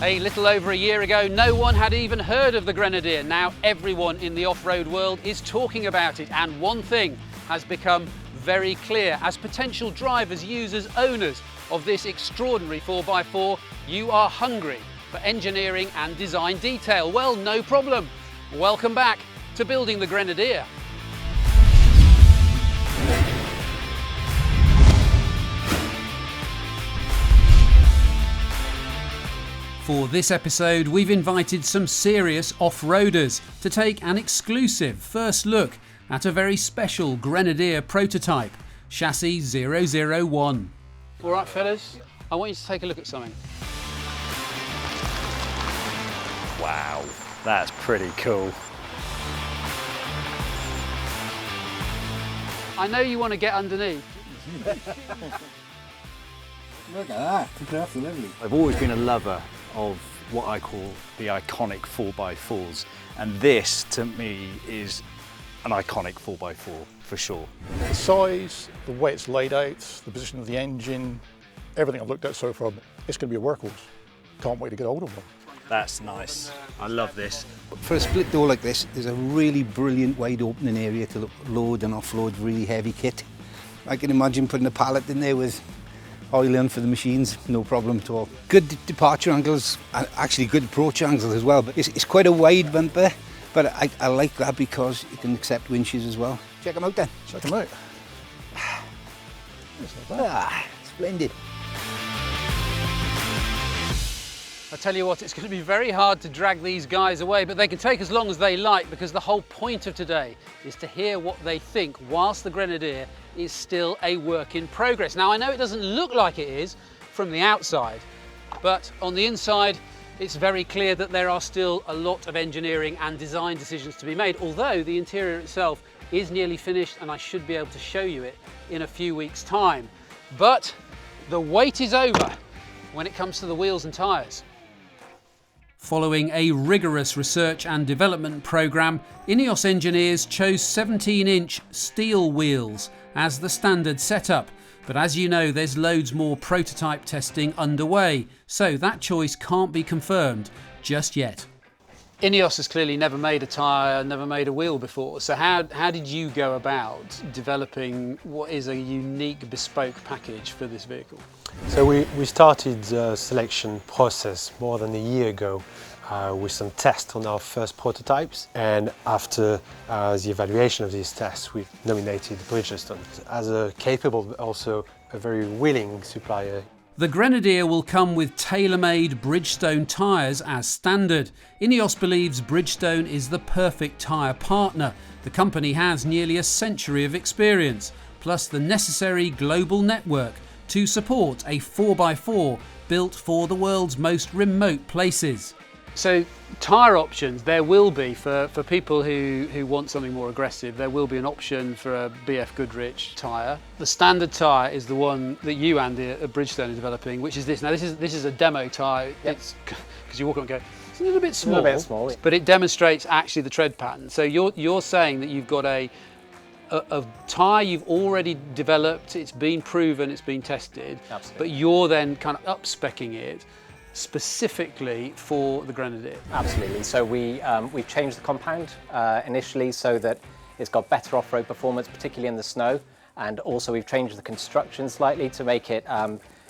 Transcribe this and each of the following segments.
A little over a year ago, no one had even heard of the Grenadier. Now everyone in the off-road world is talking about it, and one thing has become very clear. As potential drivers, users, owners of this extraordinary 4x4, you are hungry for engineering and design detail. Well, no problem. Welcome back to Building the Grenadier. For this episode, we've invited some serious off-roaders to take an exclusive first look at a very special Grenadier prototype, chassis 001. All right, fellas, I want you to take a look at something. Wow, that's pretty cool. I know you want to get underneath. Look at that, it's absolutely. I've always been a lover of what I call the iconic 4x4s, and this to me is an iconic 4x4 for sure. The size, the way it's laid out, the position of the engine, everything I've looked at so far, it's going to be a workhorse. Can't wait to get hold of one. That's nice. I love this. For a split door like this, there's a really brilliant wide opening area to load and offload really heavy kit. I can imagine putting a pallet in there with oil in for the machines, no problem at all. Good departure angles, and actually good approach angles as well, but it's quite a wide bumper, but I like that because you can accept winches as well. Check them out then. Check them out. Splendid. I tell you what, it's going to be very hard to drag these guys away, but they can take as long as they like, because the whole point of today is to hear what they think whilst the Grenadier is still a work in progress. Now, I know it doesn't look like it is from the outside, but on the inside, it's very clear that there are still a lot of engineering and design decisions to be made, although the interior itself is nearly finished and I should be able to show you it in a few weeks' time. But the wait is over when it comes to the wheels and tyres. Following a rigorous research and development programme, Ineos engineers chose 17-inch steel wheels as the standard setup. But as you know, there's loads more prototype testing underway, so that choice can't be confirmed just yet. Ineos has clearly never made a tyre, never made a wheel before, so how did you go about developing what is a unique bespoke package for this vehicle? So we started the selection process more than a year ago with some tests on our first prototypes, and after the evaluation of these tests we nominated Bridgestone as a capable but also a very willing supplier. The Grenadier will come with tailor-made Bridgestone tyres as standard. Ineos believes Bridgestone is the perfect tyre partner. The company has nearly a century of experience, plus the necessary global network to support a 4x4 built for the world's most remote places. So tyre options, there will be for people who want something more aggressive, there will be an option for a BF Goodrich tyre. The standard tyre is the one that you, Andy, at Bridgestone are developing, which is this. Now this is a demo tyre. Yep. It's because you walk on and go, it's a little bit small, Yeah. But it demonstrates actually the tread pattern. So you're saying that you've got a tyre you've already developed, it's been proven, it's been tested. Absolutely. But you're then kind of up-speccing it specifically for the Grenadier. Absolutely. So we've changed the compound initially so that it's got better off-road performance, particularly in the snow, and also we've changed the construction slightly to make it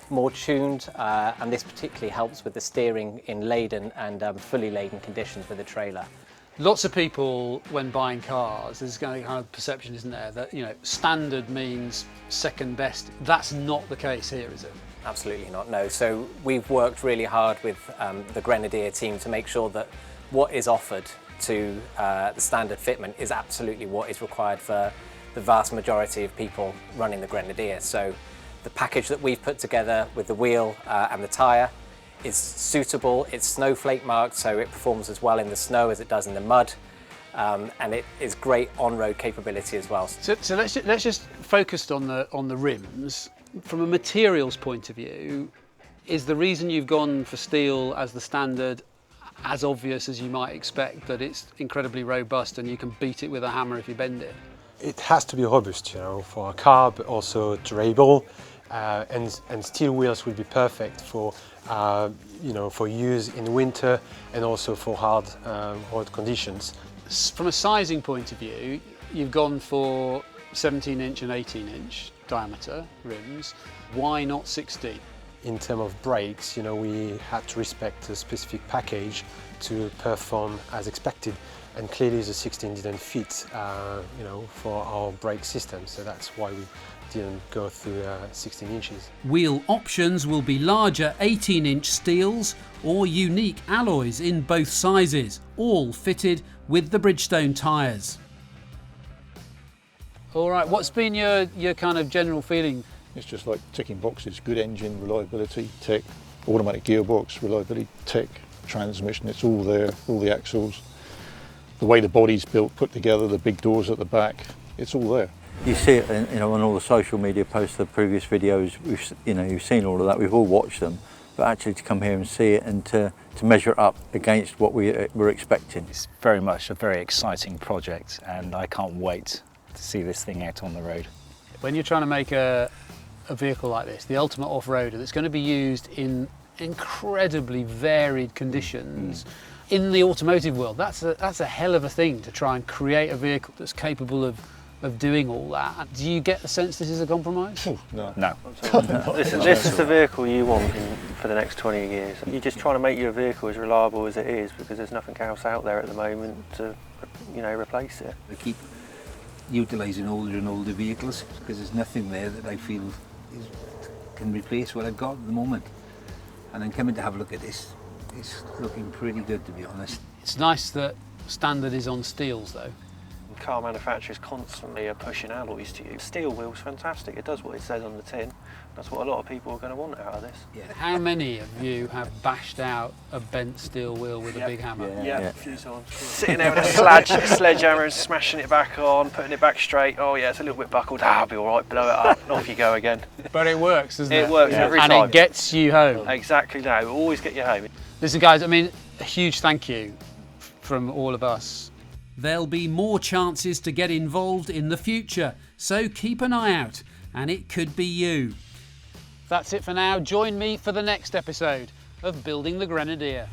more tuned, and this particularly helps with the steering in laden and fully laden conditions with the trailer. Lots of people, when buying cars, there's kind of perception, isn't there, that standard means second best. That's not the case here, is it? Absolutely not, no. So we've worked really hard with the Grenadier team to make sure that what is offered to the standard fitment is absolutely what is required for the vast majority of people running the Grenadier. So the package that we've put together with the wheel and the tyre is suitable, it's snowflake marked, so it performs as well in the snow as it does in the mud, and it is great on-road capability as well. So let's just focus on the rims. From a materials point of view, is the reason you've gone for steel as the standard as obvious as you might expect, that it's incredibly robust and you can beat it with a hammer if you bend it? It has to be robust, for a car, but also durable, and steel wheels would be perfect for you know, for use in winter and also for hard road conditions. From a sizing point of view, you've gone for 17-inch and 18-inch diameter rims. Why not 16? In terms of brakes, you know, we had to respect a specific package to perform as expected, and clearly the 16 didn't fit, you know, for our brake system, so that's why we didn't go through 16 inches. Wheel options will be larger 18-inch steels or unique alloys in both sizes, all fitted with the Bridgestone tyres. All right, what's been your kind of general feeling? It's just like ticking boxes, good engine, reliability, tick, automatic gearbox, reliability, tick, transmission, it's all there, all the axles, the way the body's built, put together, the big doors at the back, it's all there. You see it, you know, on all the social media posts, the previous videos, you've seen all of that, we've all watched them, but actually to come here and see it and to measure up against what we were expecting. It's very much a very exciting project, and I can't wait to see this thing out on the road. When you're trying to make a vehicle like this, the ultimate off-roader that's going to be used in incredibly varied conditions, in the automotive world, that's a hell of a thing to try and create a vehicle that's capable of doing all that. Do you get the sense this is a compromise? No. No. This is the vehicle you want for the next 20 years. You're just trying to make your vehicle as reliable as it is, because there's nothing else out there at the moment to, you know, replace it. I keep utilising older and older vehicles because there's nothing there that I feel can replace what I've got at the moment. And then coming to have a look at this, it's looking pretty good, to be honest. It's nice that standard is on steels though. Car manufacturers constantly are pushing alloys to you. Steel wheel's fantastic, it does what it says on the tin. That's what a lot of people are going to want out of this. Yeah. How many of you have bashed out a bent steel wheel with a big hammer? Yeah, a few times. Sitting there with a sledgehammer and smashing it back on, putting it back straight. Oh yeah, it's a little bit buckled. I'll be all right, blow it up, and off you go again. But it works, doesn't it? It works every time. And it gets you home. Exactly, no, it'll always get you home. Listen guys, I mean, a huge thank you from all of us. There'll be more chances to get involved in the future, so keep an eye out, and it could be you. That's it for now. Join me for the next episode of Building the Grenadier.